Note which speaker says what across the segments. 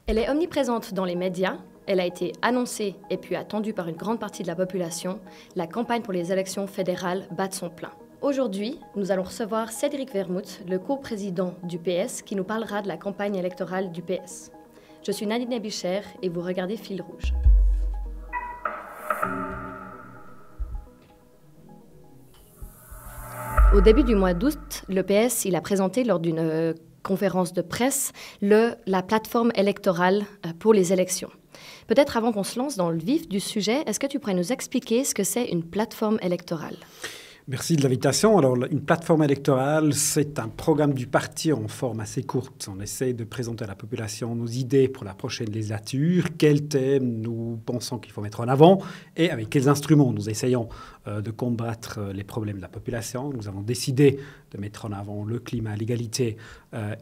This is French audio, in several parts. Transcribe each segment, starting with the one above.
Speaker 1: Elle est omniprésente dans les médias, elle a été annoncée et puis attendue par une grande partie de la population. La campagne pour les élections fédérales bat de son plein. Aujourd'hui, nous allons recevoir Cédric Vermouth, le co-président du PS, qui nous parlera de la campagne électorale du PS. Je suis Nadine Ebicher et vous regardez Fil Rouge. Au début du mois d'août, le PS a présenté lors d'une conférence de presse la plateforme électorale pour les élections. Peut-être avant qu'on se lance dans le vif du sujet, est-ce que tu pourrais nous expliquer ce que c'est une plateforme électorale ?
Speaker 2: Merci de l'invitation. Alors, une plateforme électorale, c'est un programme du parti en forme assez courte. On essaie de présenter à la population nos idées pour la prochaine législature, quels thèmes nous pensons qu'il faut mettre en avant et avec quels instruments nous essayons de combattre les problèmes de la population. Nous avons décidé de mettre en avant le climat, l'égalité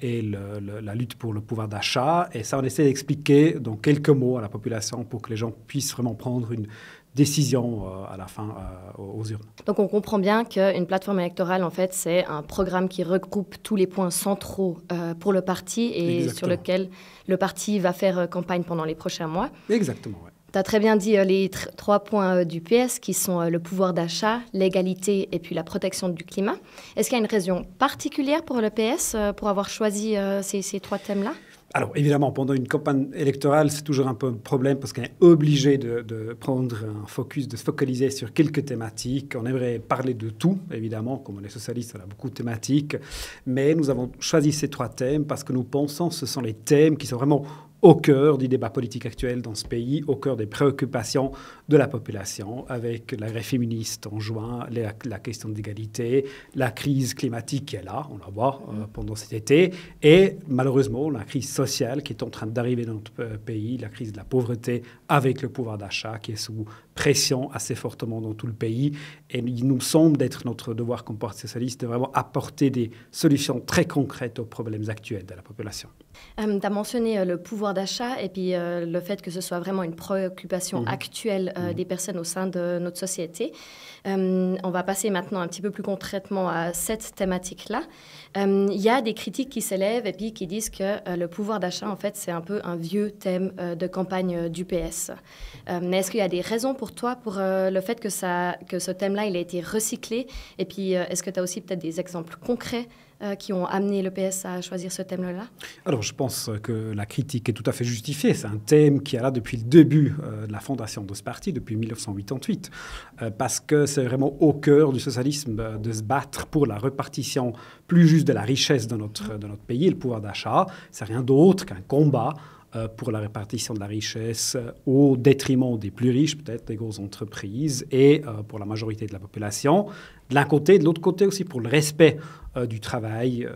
Speaker 2: et la lutte pour le pouvoir d'achat. Et ça, on essaie d'expliquer dans quelques mots à la population pour que les gens puissent vraiment prendre une décision à la fin aux urnes.
Speaker 1: Donc on comprend bien qu'une plateforme électorale, en fait, c'est un programme qui regroupe tous les points centraux pour le parti et Exactement. Sur lequel le parti va faire campagne pendant les prochains mois.
Speaker 2: Exactement, oui.
Speaker 1: Tu as très bien dit les 3 points du PS qui sont le pouvoir d'achat, l'égalité et puis la protection du climat. Est-ce qu'il y a une raison particulière pour le PS pour avoir choisi ces 3 thèmes-là ?
Speaker 2: Alors, évidemment, pendant une campagne électorale, c'est toujours un peu un problème parce qu'on est obligé de prendre un focus, de se focaliser sur quelques thématiques. On aimerait parler de tout, évidemment. Comme on est socialiste, on a beaucoup de thématiques. Mais nous avons choisi ces 3 thèmes parce que nous pensons que ce sont les thèmes qui sont vraiment au cœur du débat politique actuel dans ce pays, au cœur des préoccupations de la population, avec la grève féministe en juin, la question d'égalité, la crise climatique qui est là, on la voit pendant cet été, et malheureusement la crise sociale qui est en train d'arriver dans notre pays, la crise de la pauvreté avec le pouvoir d'achat qui est sous pression assez fortement dans tout le pays. Et il nous semble d'être notre devoir comme parti socialiste de vraiment apporter des solutions très concrètes aux problèmes actuels de la population.
Speaker 1: Tu as mentionné le pouvoir d'achat et puis le fait que ce soit vraiment une préoccupation actuelle des personnes au sein de notre société. On va passer maintenant un petit peu plus concrètement à cette thématique-là. Il y a des critiques qui s'élèvent et puis qui disent que le pouvoir d'achat, en fait, c'est un peu un vieux thème de campagne du PS. Mais est-ce qu'il y a des raisons pour toi pour le fait que ce thème-là, il a été recyclé? Et puis, est-ce que tu as aussi peut-être des exemples concrets qui ont amené le PS à choisir ce thème-là?
Speaker 2: Alors, je pense que la critique est tout à fait justifiée. C'est un thème qui est là depuis le début de la fondation de ce parti, depuis 1988, parce que c'est vraiment au cœur du socialisme de se battre pour la répartition plus juste de la richesse de notre pays, le pouvoir d'achat. C'est rien d'autre qu'un combat pour la répartition de la richesse au détriment des plus riches, peut-être des grosses entreprises, et pour la majorité de la population. De l'un côté, de l'autre côté aussi pour le respect du travail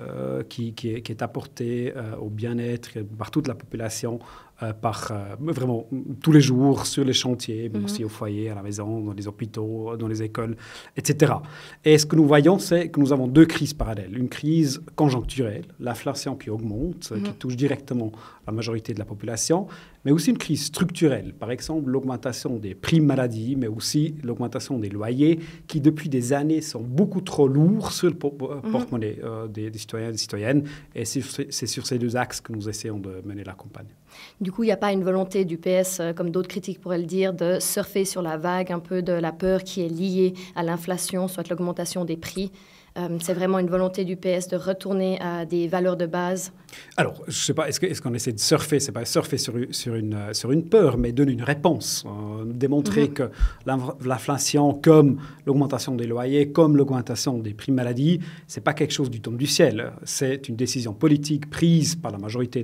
Speaker 2: qui est apporté au bien-être par toute la population, par vraiment tous les jours sur les chantiers, mais aussi au foyer, à la maison, dans les hôpitaux, dans les écoles, etc. Et ce que nous voyons, c'est que nous avons 2 crises parallèles. Une crise conjoncturelle, l'inflation qui augmente, qui touche directement la majorité de la population, mais aussi une crise structurelle. Par exemple, l'augmentation des primes maladie, mais aussi l'augmentation des loyers qui, depuis des années, sont beaucoup trop lourds sur le porte-monnaie des citoyens et des citoyennes. Et c'est sur ces 2 axes que nous essayons de mener la campagne.
Speaker 1: Du coup, il n'y a pas une volonté du PS, comme d'autres critiques pourraient le dire, de surfer sur la vague un peu de la peur qui est liée à l'inflation, soit l'augmentation des prix. C'est vraiment une volonté du PS de retourner à des valeurs de base?
Speaker 2: Alors, je ne sais pas, est-ce qu'on essaie de surfer? Ce n'est pas surfer sur une peur, mais donner une réponse. Démontrer que l'inflation, comme l'augmentation des loyers, comme l'augmentation des primes maladie, ce n'est pas quelque chose du tombe du ciel. C'est une décision politique prise par la majorité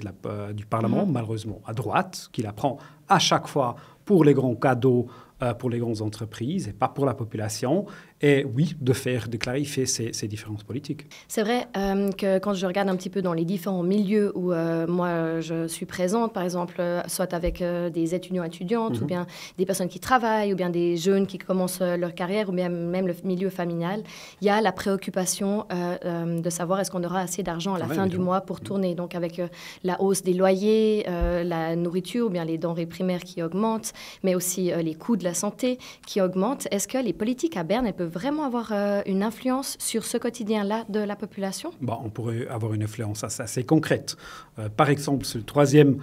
Speaker 2: du Parlement, malheureusement à droite, qui la prend à chaque fois pour les grands cadeaux, pour les grandes entreprises et pas pour la population. Et oui, de clarifier ces différences politiques.
Speaker 1: C'est vrai que quand je regarde un petit peu dans les différents milieux où moi je suis présente, par exemple, soit avec des étudiants-étudiantes, ou bien des personnes qui travaillent, ou bien des jeunes qui commencent leur carrière, ou bien même le milieu familial, il y a la préoccupation de savoir est-ce qu'on aura assez d'argent à la fin du mois pour tourner. Donc avec la hausse des loyers, la nourriture, ou bien les denrées primaires qui augmentent, mais aussi les coûts de la santé qui augmentent. Est-ce que les politiques à Berne, elles peuvent vraiment avoir une influence sur ce quotidien-là de la population?
Speaker 2: On pourrait avoir une influence assez concrète. Par exemple, sur le troisième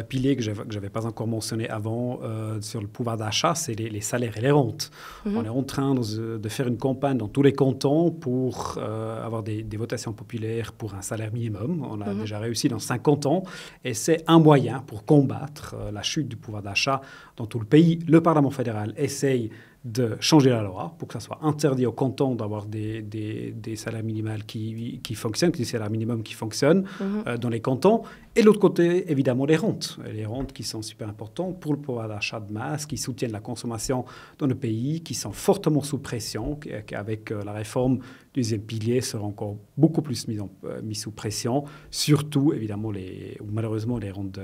Speaker 2: pilier que je n'avais pas encore mentionné avant, sur le pouvoir d'achat, c'est les salaires et les rentes. On est en train de faire une campagne dans tous les cantons pour avoir des votations populaires pour un salaire minimum. On a déjà réussi dans 5 cantons et c'est un moyen pour combattre la chute du pouvoir d'achat dans tout le pays. Le Parlement fédéral essaye de changer la loi pour que ça soit interdit aux cantons d'avoir des salaires minimaux qui fonctionnent, des salaires minimums qui fonctionnent dans les cantons. Et de l'autre côté, évidemment, les rentes qui sont super importantes pour le pouvoir d'achat de masse, qui soutiennent la consommation dans le pays, qui sont fortement sous pression, qu'avec la réforme du deuxième pilier seront encore beaucoup plus mis sous pression, surtout, évidemment, malheureusement, les rentes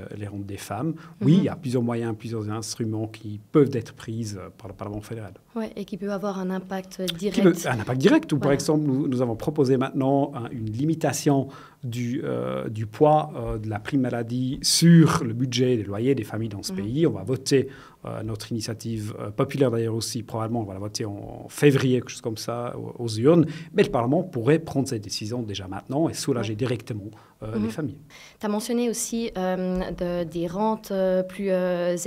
Speaker 2: des femmes. Oui, il y a plusieurs moyens, plusieurs instruments qui peuvent être pris par le Parlement fédéral.
Speaker 1: Oui, et qui peut avoir un impact direct.
Speaker 2: Un impact direct. Par exemple, nous avons proposé maintenant une limitation du poids de la prime maladie sur le budget des loyers des familles dans ce pays. On va voter notre initiative populaire d'ailleurs aussi, probablement on va la voter en février, quelque chose comme ça, aux urnes. Mais le Parlement pourrait prendre cette décision déjà maintenant et soulager directement les familles.
Speaker 1: Tu as mentionné aussi des rentes plus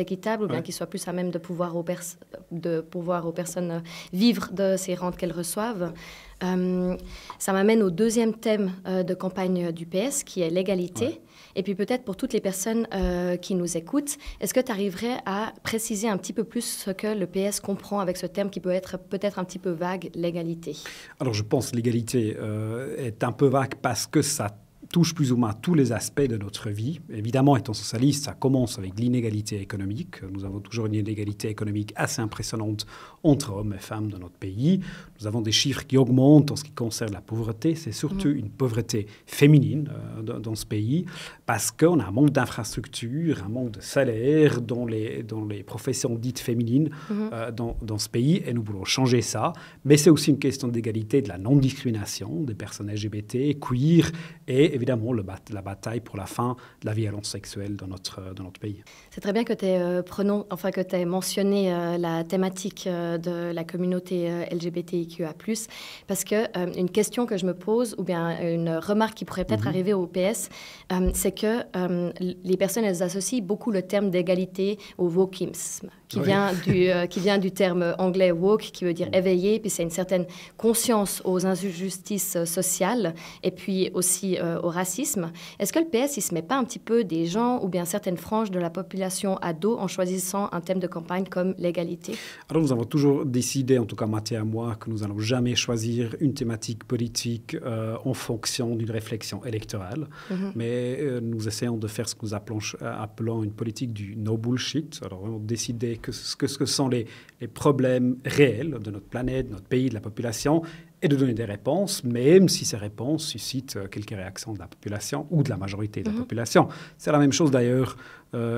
Speaker 1: équitables, ou bien qui soient plus à même de pouvoir aux personnes vivre de ces rentes qu'elles reçoivent. Ça m'amène au deuxième thème de campagne du PS, qui est l'égalité. Ouais. Et puis peut-être pour toutes les personnes qui nous écoutent, est-ce que tu arriverais à préciser un petit peu plus ce que le PS comprend avec ce terme qui peut être peut-être un petit peu vague, l'égalité?
Speaker 2: Alors je pense que l'égalité est un peu vague parce que ça touche plus ou moins tous les aspects de notre vie. Évidemment, étant socialiste, ça commence avec l'inégalité économique. Nous avons toujours une inégalité économique assez impressionnante entre hommes et femmes dans notre pays. Nous avons des chiffres qui augmentent en ce qui concerne la pauvreté. C'est surtout une pauvreté féminine dans ce pays parce qu'on a un manque d'infrastructures, un manque de salaires dans les professions dites féminines dans ce pays et nous voulons changer ça. Mais c'est aussi une question d'égalité, de la non-discrimination des personnes LGBT, queer et évidemment la bataille pour la fin de la violence sexuelle dans notre pays.
Speaker 1: C'est très bien que tu aies mentionné la thématique de la communauté LGBTIQA+, parce qu'une question que je me pose, ou bien une remarque qui pourrait peut-être arriver au PS, c'est que les personnes, elles associent beaucoup le terme d'égalité au wokisme, qui vient du terme anglais woke, qui veut dire éveillé, puis c'est une certaine conscience aux injustices sociales, et puis aussi au racisme. Est-ce que le PS, il ne se met pas un petit peu des gens ou bien certaines franges de la population à dos en choisissant un thème de campagne comme l'égalité? Alors,
Speaker 2: nous avons toujours décidé, en tout cas Mathieu et moi, que nous n'allons jamais choisir une thématique politique en fonction d'une réflexion électorale. Mais nous essayons de faire ce que nous appelons une politique du no bullshit. Alors, vraiment décider ce que sont les problèmes réels de notre planète, de notre pays, de la population, et de donner des réponses, même si ces réponses suscitent quelques réactions de la population ou de la majorité de la population. C'est la même chose d'ailleurs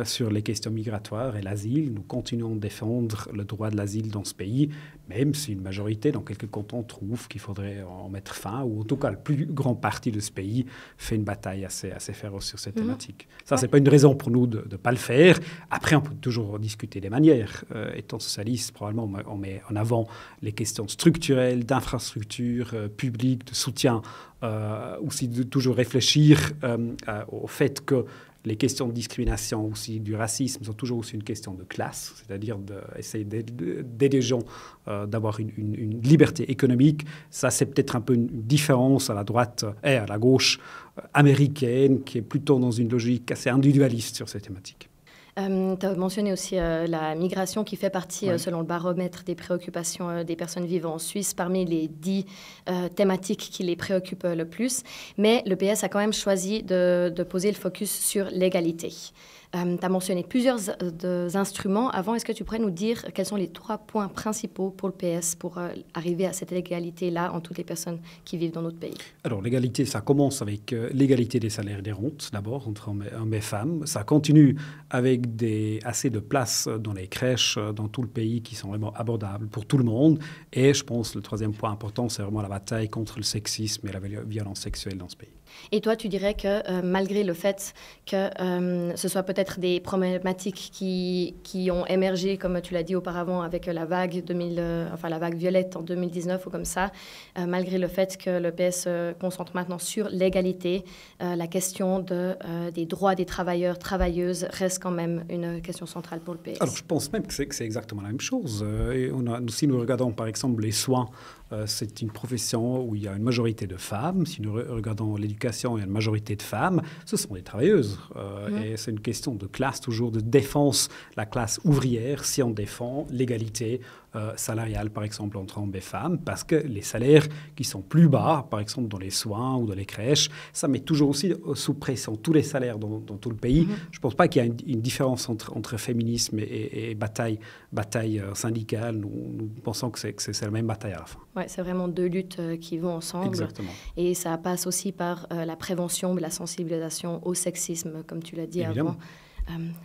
Speaker 2: sur les questions migratoires et l'asile. Nous continuons de défendre le droit de l'asile dans ce pays, même si une majorité dans quelques cantons trouve qu'il faudrait en mettre fin, ou en tout cas le plus grand parti de ce pays fait une bataille assez féroce sur cette thématique. Ça, c'est pas une raison pour nous de ne pas le faire. Après, on peut toujours discuter des manières. Étant socialiste, probablement on met en avant les questions structurelles, d'infrastructures publiques, de soutien, aussi de toujours réfléchir au fait que les questions de discrimination, aussi du racisme, sont toujours aussi une question de classe, c'est-à-dire d'essayer d'aider les gens d'avoir une liberté économique. Ça, c'est peut-être un peu une différence à la droite et à la gauche américaine, qui est plutôt dans une logique assez individualiste sur ces thématiques.
Speaker 1: Tu as mentionné aussi la migration qui fait partie, selon le baromètre des préoccupations des personnes vivant en Suisse, parmi les 10 thématiques qui les préoccupent le plus. Mais le PS a quand même choisi de poser le focus sur l'égalité. Tu as mentionné plusieurs instruments. Avant, est-ce que tu pourrais nous dire quels sont les 3 points principaux pour le PS pour arriver à cette égalité-là en toutes les personnes qui vivent dans notre pays?
Speaker 2: Alors, l'égalité, ça commence avec l'égalité des salaires et des rentes, d'abord, entre hommes et femmes. Ça continue avec assez de places dans les crèches dans tout le pays qui sont vraiment abordables pour tout le monde. Et je pense que le 3e point important, c'est vraiment la bataille contre le sexisme et la violence sexuelle dans ce pays.
Speaker 1: Et toi, tu dirais que malgré le fait que ce soit peut-être des problématiques qui ont émergé, comme tu l'as dit auparavant, avec la vague la vague violette en 2019 ou comme ça, malgré le fait que le PS se concentre maintenant sur l'égalité, la question des droits des travailleurs, travailleuses reste quand même une question centrale pour le PS.
Speaker 2: Alors, je pense même que c'est exactement la même chose. Si nous regardons, par exemple, les soins, c'est une profession où il y a une majorité de femmes. Si nous regardons l'éducation, il y a une majorité de femmes. Ce sont des travailleuses. Et c'est une question de classe, toujours de défense. La classe ouvrière, si on défend l'égalité salariale, par exemple, entre hommes et femmes, parce que les salaires qui sont plus bas, par exemple dans les soins ou dans les crèches, ça met toujours aussi sous pression tous les salaires dans tout le pays. Je ne pense pas qu'il y a une différence entre féminisme et bataille syndicale. Nous pensons que c'est la même bataille à la fin.
Speaker 1: Ouais, c'est vraiment deux luttes qui vont ensemble.
Speaker 2: Exactement.
Speaker 1: Et ça passe aussi par la prévention, la sensibilisation au sexisme, comme tu l'as dit
Speaker 2: Évidemment.
Speaker 1: avant,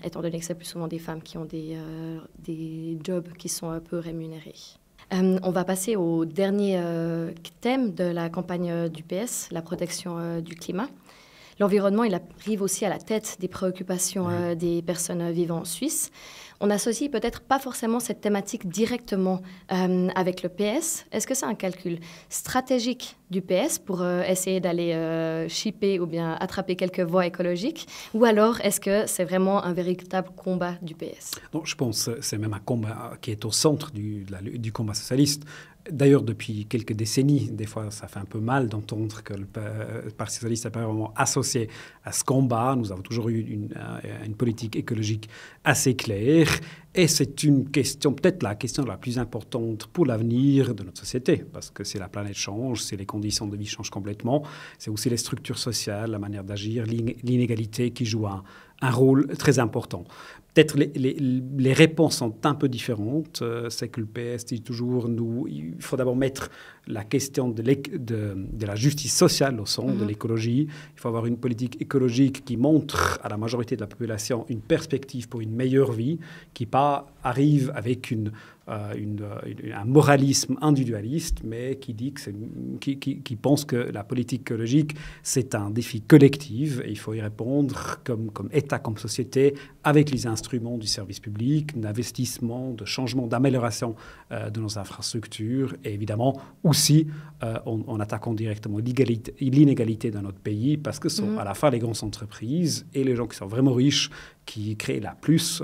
Speaker 1: étant donné que c'est plus souvent des femmes qui ont des jobs qui sont peu rémunérés. On va passer au dernier thème de la campagne du PS, la protection du climat. L'environnement, il arrive aussi à la tête des préoccupations des personnes vivant en Suisse. On n'associe peut-être pas forcément cette thématique directement avec le PS. Est-ce que c'est un calcul stratégique du PS pour essayer d'aller chipper ou bien attraper quelques voix écologiques? Ou alors est-ce que c'est vraiment un véritable combat du PS?
Speaker 2: Non, je pense que c'est même un combat qui est au centre du combat socialiste. D'ailleurs, depuis quelques décennies, des fois, ça fait un peu mal d'entendre que le Parti socialiste n'est pas vraiment associé à ce combat. Nous avons toujours eu une politique écologique assez claire. Et c'est une question, peut-être la question la plus importante pour l'avenir de notre société. Parce que si la planète change, si les conditions de vie changent complètement, c'est aussi les structures sociales, la manière d'agir, l'inégalité qui joue un rôle très important. Peut-être les réponses sont un peu différentes. C'est que le PS dit toujours, il faut d'abord mettre la question de la justice sociale au centre de l'écologie. Il faut avoir une politique écologique qui montre à la majorité de la population une perspective pour une meilleure vie, qui pas arrive avec un moralisme individualiste, mais qui dit qui pense que la politique écologique, c'est un défi collectif et il faut y répondre comme État, comme société, avec les instruments du service public, d'investissement, de changement, d'amélioration de nos infrastructures et évidemment aussi en attaquant directement l'inégalité dans notre pays parce que ce sont à la fois les grandes entreprises et les gens qui sont vraiment riches qui créent la plus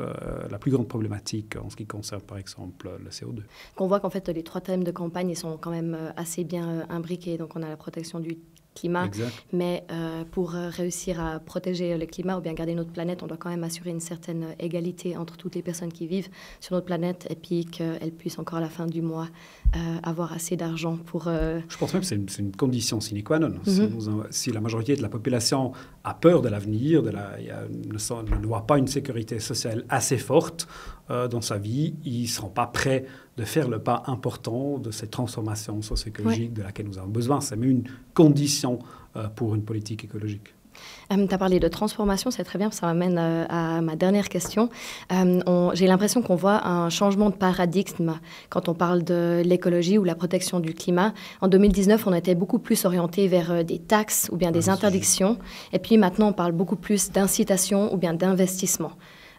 Speaker 2: grande problématique en ce qui concerne par exemple le CO2.
Speaker 1: On voit qu'en fait les trois thèmes de campagne ils sont quand même assez bien imbriqués. Donc on a la protection du climat, mais pour réussir à protéger le climat ou bien garder notre planète, on doit quand même assurer une certaine égalité entre toutes les personnes qui vivent sur notre planète et puis qu'elles puissent encore à la fin du mois avoir assez d'argent pour...
Speaker 2: Je pense même que c'est une condition sine qua non. Si la majorité de la population a peur de l'avenir, ne voit pas une sécurité sociale assez forte dans sa vie, ils ne seront pas prêts de faire le pas important de cette transformation socio-écologique de laquelle nous avons besoin. C'est même une condition pour une politique écologique.
Speaker 1: Tu as parlé de transformation, c'est très bien, ça m'amène à ma dernière question. J'ai l'impression qu'on voit un changement de paradigme quand on parle de l'écologie ou la protection du climat. En 2019, on était beaucoup plus orienté vers des taxes ou bien des interdictions. Et puis maintenant, on parle beaucoup plus d'incitation ou bien d'investissement.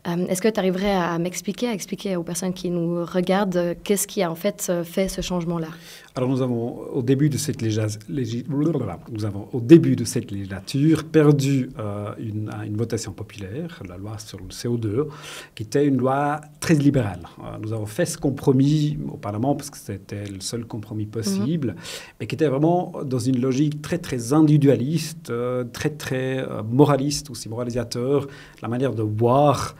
Speaker 1: Est-ce que tu arriverais à expliquer aux personnes qui nous regardent qu'est-ce qui a en fait fait ce changement-là?
Speaker 2: Alors nous avons au début de cette législature perdu une votation populaire, la loi sur le CO2, qui était une loi très libérale. Nous avons fait ce compromis au Parlement parce que c'était le seul compromis possible, mais qui était vraiment dans une logique très très individualiste, très moraliste, aussi moralisateur, la manière de voir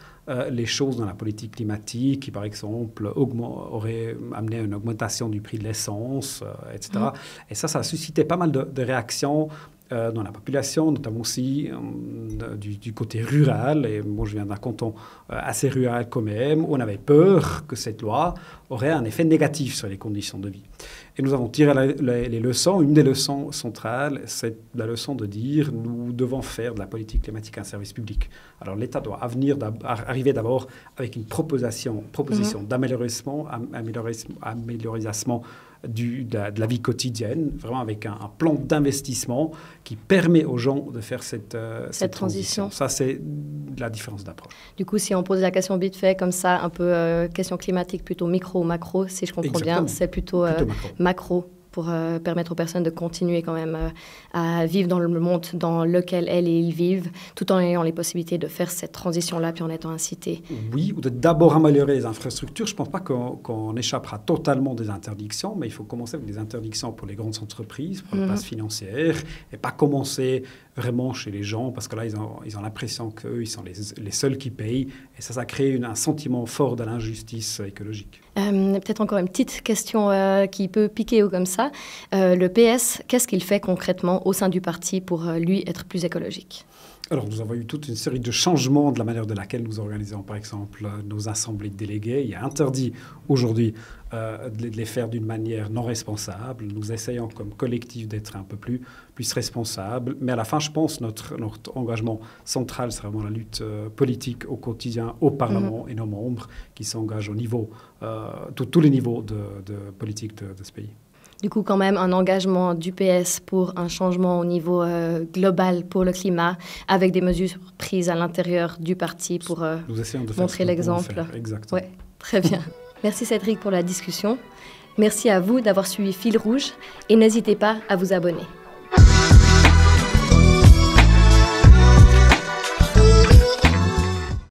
Speaker 2: les choses dans la politique climatique qui, par exemple, aurait amené à une augmentation du prix de l'essence, etc. Et ça a suscité pas mal de réactions dans la population, notamment aussi du côté rural. Et moi, je viens d'un canton assez rural quand même, où on avait peur que cette loi aurait un effet négatif sur les conditions de vie. Et nous avons tiré les leçons. Une des leçons centrales, c'est la leçon de dire nous devons faire de la politique climatique un service public. Alors l'État doit arriver d'abord avec une proposition d'amélioration de la vie quotidienne, vraiment avec un plan d'investissement qui permet aux gens de faire cette transition. Ça, c'est la différence d'approche.
Speaker 1: Du coup, si on pose la question vite fait, comme ça, un peu question climatique, plutôt micro ou macro, si je comprends bien, c'est plutôt macro pour permettre aux personnes de continuer quand même à vivre dans le monde dans lequel elles et ils vivent, tout en ayant les possibilités de faire cette transition-là, puis en étant incités.
Speaker 2: Oui, ou de d'abord améliorer les infrastructures. Je ne pense pas qu'on échappera totalement des interdictions, mais il faut commencer avec des interdictions pour les grandes entreprises, pour les places financières, et pas commencer vraiment chez les gens, parce que là, ils ont l'impression qu'eux, ils sont les seuls qui payent, et ça crée un sentiment fort de l'injustice écologique.
Speaker 1: Peut-être encore une petite question qui peut piquer ou comme ça. Le PS, qu'est-ce qu'il fait concrètement au sein du parti pour, lui, être plus écologique ?
Speaker 2: Alors, nous avons eu toute une série de changements de la manière de laquelle nous organisons, par exemple, nos assemblées de délégués. Il est interdit aujourd'hui de les faire d'une manière non responsable. Nous essayons comme collectif d'être un peu plus responsables. Mais à la fin, je pense que notre engagement central, c'est vraiment la lutte politique au quotidien, au Parlement et nos membres qui s'engagent au niveau, tous les niveaux de politique de ce pays.
Speaker 1: Du coup, quand même, un engagement du PS pour un changement au niveau global pour le climat, avec des mesures prises à l'intérieur du parti pour montrer l'exemple.
Speaker 2: Exactement.
Speaker 1: Ouais, très bien. Merci Cédric pour la discussion. Merci à vous d'avoir suivi Fil Rouge et n'hésitez pas à vous abonner.